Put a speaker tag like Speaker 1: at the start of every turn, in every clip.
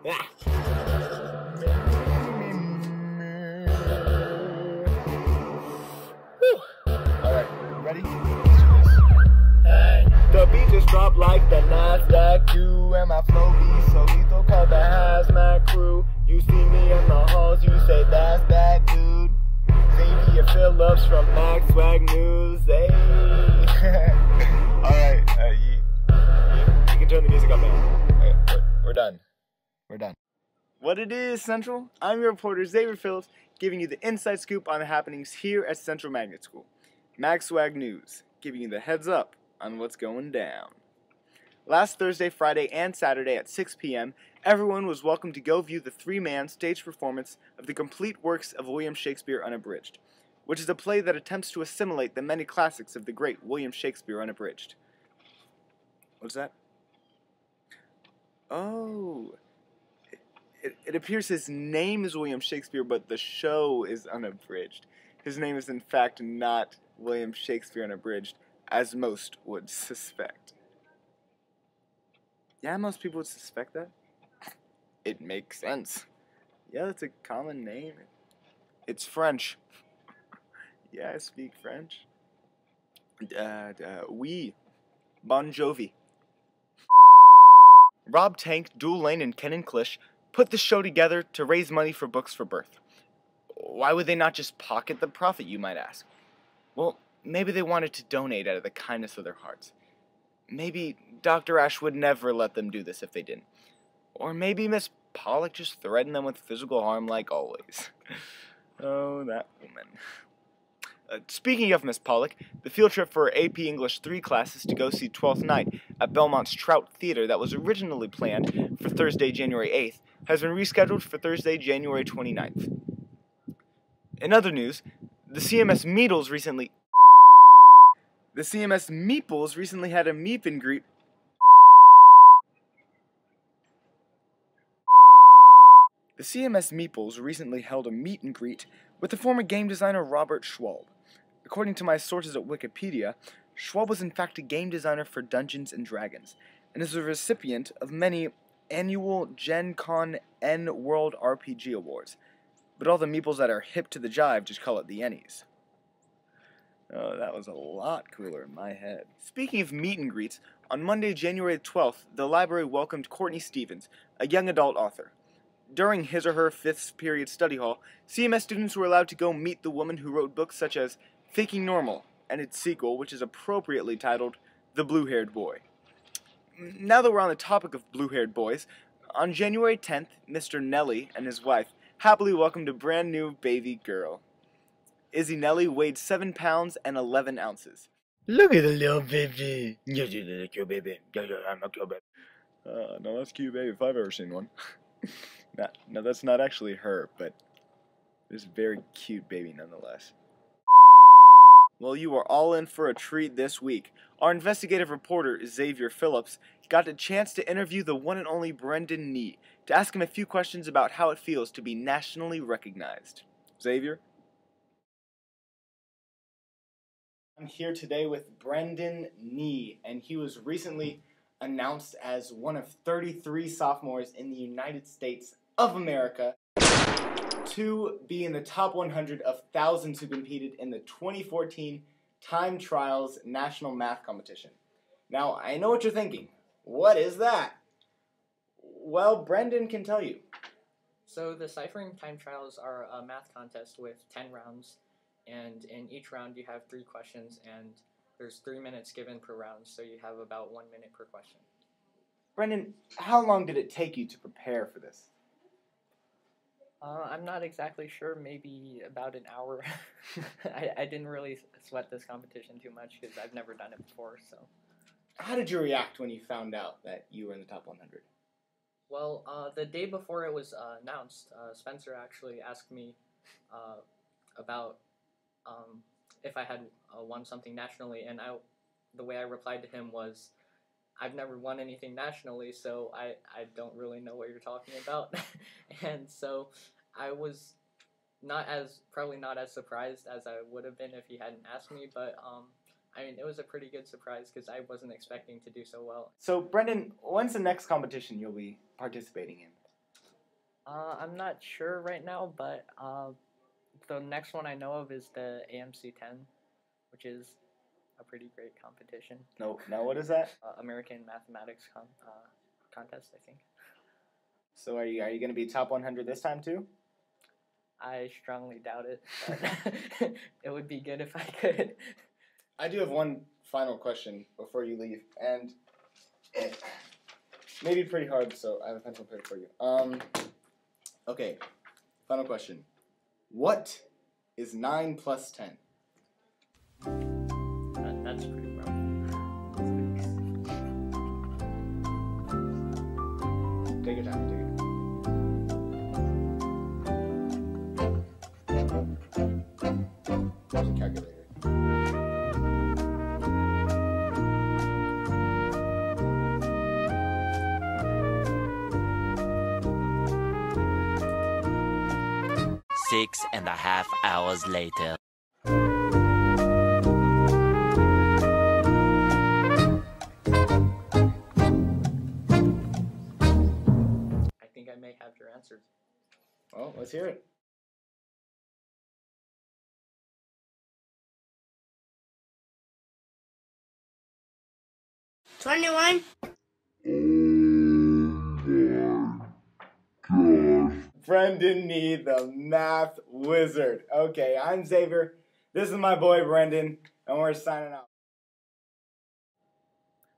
Speaker 1: Alright, ready? Let's do this. Hey, the beat just dropped like the NASDAQ too, and my flow be so lethal called the hazmat crew. You see me in the halls, you say that's that dude. Xavier Phillips from SWAG NEWZ. Hey. Alright, you can turn the music up now. Okay, we're done. We're done. What it is, Central? I'm your reporter, Xavier Phillips, giving you the inside scoop on the happenings here at Central Magnet School. SWAG NEWZ, giving you the heads up on what's going down. Last Thursday, Friday, and Saturday at 6 p.m., everyone was welcome to go view the three-man stage performance of the complete works of William Shakespeare Unabridged, which is a play that attempts to assimilate the many classics of the great William Shakespeare Unabridged. What's that? Oh, it appears his name is William Shakespeare, but the show is unabridged. His name is in fact not William Shakespeare Unabridged, as most would suspect. Yeah, most people would suspect that. It makes sense. Yeah, that's a common name. It's French. Yeah, I speak French. Oui. Bon Jovi. Rob Tank, Dual Lane, and Ken and Klish put the show together to raise money for Books for Birth. Why would they not just pocket the profit, you might ask? Well, maybe they wanted to donate out of the kindness of their hearts. Maybe Dr. Ash would never let them do this if they didn't. Or maybe Miss Pollock just threatened them with physical harm like always. Oh, that woman. Speaking of Miss Pollock, the field trip for AP English 3 classes to go see 12th Night at Belmont's Trout Theater that was originally planned for Thursday, January 8th, has been rescheduled for Thursday, January 29th. In other news, the CMS Meeples recently had a meet and greet. The CMS Meeples recently held a meet and greet with the former game designer Robert Schwab. According to my sources at Wikipedia, Schwab was in fact a game designer for Dungeons & Dragons, and is a recipient of many annual Gen Con N World RPG Awards. But all the meeples that are hip to the jive just call it the Ennies. Oh, that was a lot cooler in my head. Speaking of meet and greets, on Monday, January 12th, the library welcomed Courtney Stevens, a young adult author. During his or her 5th period study hall, CMS students were allowed to go meet the woman who wrote books such as Faking Normal, and its sequel, which is appropriately titled The Blue-Haired Boy. Now that we're on the topic of blue-haired boys, on January 10th, Mr. Nelly and his wife happily welcomed a brand new baby girl. Izzy Nelly weighed 7 pounds and 11 ounces.
Speaker 2: Look at the little baby. You're a cute baby. I'm a cute baby.
Speaker 1: No, that's cute, baby, if I've ever seen one. No, that's not actually her, but it's a very cute baby nonetheless. Well, you are all in for a treat this week. Our investigative reporter, Xavier Phillips, got a chance to interview the one and only Brendan Nee to ask him a few questions about how it feels to be nationally recognized. Xavier? I'm here today with Brendan Nee, and he was recently announced as one of 33 sophomores in the United States of America to be in the top 100 of thousands who competed in the 2014 Time Trials National Math Competition. Now, I know what you're thinking. What is that? Well, Brendan can tell you.
Speaker 3: So the Ciphering Time Trials are a math contest with 10 rounds, and in each round you have 3 questions, and there's 3 minutes given per round, so you have about 1 minute per question.
Speaker 1: Brendan, how long did it take you to prepare for this?
Speaker 3: I'm not exactly sure, maybe about an hour. I didn't really sweat this competition too much because I've never done it before, so.
Speaker 1: How did you react when you found out that you were in the top 100?
Speaker 3: Well, the day before it was announced, Spencer actually asked me about if I had won something nationally, and the way I replied to him was, I've never won anything nationally, so I don't really know what you're talking about. And so I was probably not as surprised as I would have been if he hadn't asked me, but I mean, it was a pretty good surprise because I wasn't expecting to do so well.
Speaker 1: So, Brendan, when's the next competition you'll be participating in?
Speaker 3: I'm not sure right now, but the next one I know of is the AMC 10, which is a pretty great competition.
Speaker 1: No, now what is that?
Speaker 3: American Mathematics contest, I think.
Speaker 1: So are you going to be top 100 this time too?
Speaker 3: I strongly doubt it, but it would be good if I could.
Speaker 1: I do have one final question before you leave, and it may be pretty hard, so I have a pencil pick for you. Okay, final question. What is 9 plus 10?
Speaker 3: That's pretty rough.
Speaker 1: Take your time, take your time. There's a calculator.
Speaker 4: Six and a half hours later.
Speaker 3: I think I may have your answers.
Speaker 1: Well, let's hear it.
Speaker 5: $21.
Speaker 1: Brendan Nee, the math wizard. Okay, I'm Xavier. This is my boy Brendan, and we're signing out.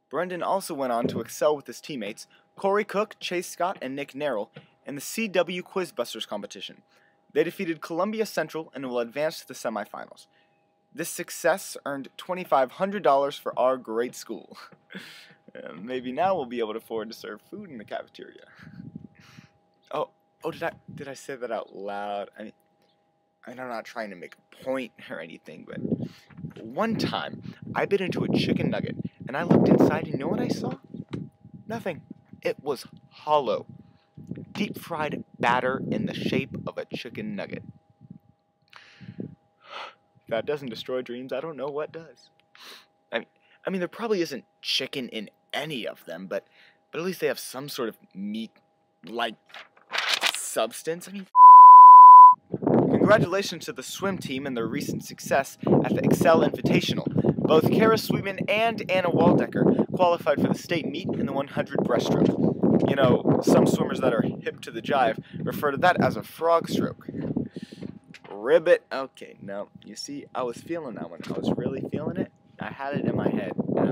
Speaker 1: Brendan also went on to excel with his teammates, Corey Cook, Chase Scott, and Nick Nerrell, in the CW Quizbusters competition. They defeated Columbia Central and will advance to the semifinals. This success earned $2,500 for our great school. Maybe now we'll be able to afford to serve food in the cafeteria. Oh, did I say that out loud? I mean, I'm not trying to make a point or anything, but one time I bit into a chicken nugget and I looked inside and you know what I saw? Nothing. It was hollow. Deep fried batter in the shape of a chicken nugget. If that doesn't destroy dreams, I don't know what does. I mean, there probably isn't chicken in any of them, but at least they have some sort of meat-like substance. I mean, congratulations to the swim team and their recent success at the Excel Invitational. Both Kara Sweetman and Anna Waldecker qualified for the state meet in the 100 breaststroke. You know, some swimmers that are hip to the jive refer to that as a frog stroke. Ribbit. Okay, no, you see, I was feeling that one. I was really feeling it. I had it in my head, and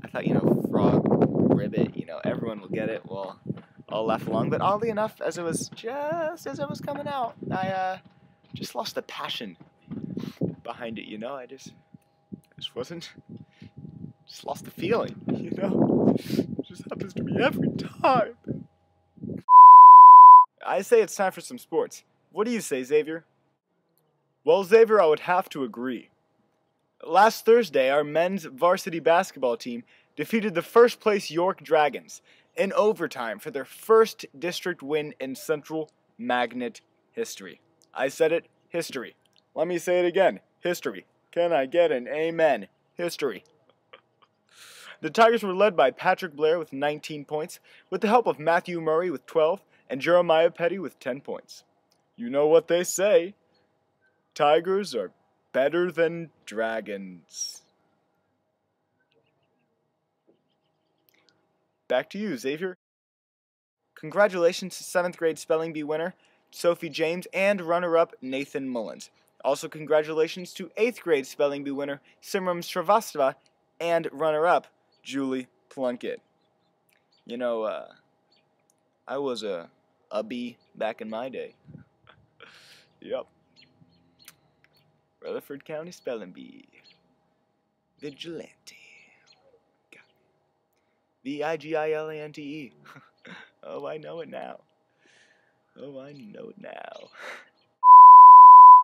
Speaker 1: I thought, frog, ribbit, everyone will get it. Well, I'll laugh along, but oddly enough, just as it was coming out, I just lost the passion behind it, I just lost the feeling, It just happens to me every time. I say it's time for some sports. What do you say, Xavier? Well, Xavier, I would have to agree. Last Thursday, our men's varsity basketball team defeated the first-place York Dragons in overtime for their first district win in Central Magnet history. I said it, history. Let me say it again, history. Can I get an amen? History. The Tigers were led by Patrick Blair with 19 points, with the help of Matthew Murray with 12, and Jeremiah Petty with 10 points. You know what they say. Tigers are better than dragons. Back to you, Xavier. Congratulations to 7th grade spelling bee winner Sophie James and runner-up Nathan Mullins. Also congratulations to 8th grade spelling bee winner Simram Srivastava and runner-up Julie Plunkett. I was a bee back in my day. Yep. Rutherford County Spelling Bee. Vigilante. Vigilante. Oh, I know it now.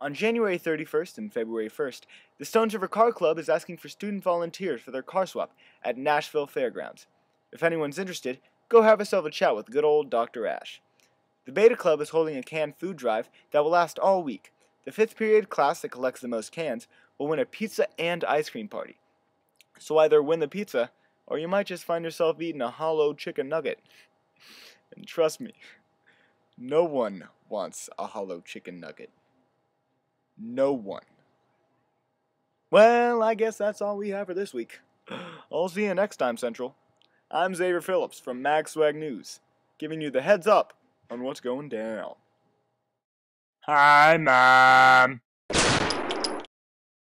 Speaker 1: On January 31st and February 1st, the Stones River Car Club is asking for student volunteers for their car swap at Nashville Fairgrounds. If anyone's interested, go have yourself a chat with good old Dr. Ash. The Beta Club is holding a canned food drive that will last all week. The 5th period class that collects the most cans will win a pizza and ice cream party. So either win the pizza, or you might just find yourself eating a hollow chicken nugget. And trust me, No one wants a hollow chicken nugget. No one. Well, I guess that's all we have for this week. I'll see you next time, Central. I'm Xavier Phillips from SWAG NEWZ, giving you the heads up on what's going down.
Speaker 2: Hi, Mom.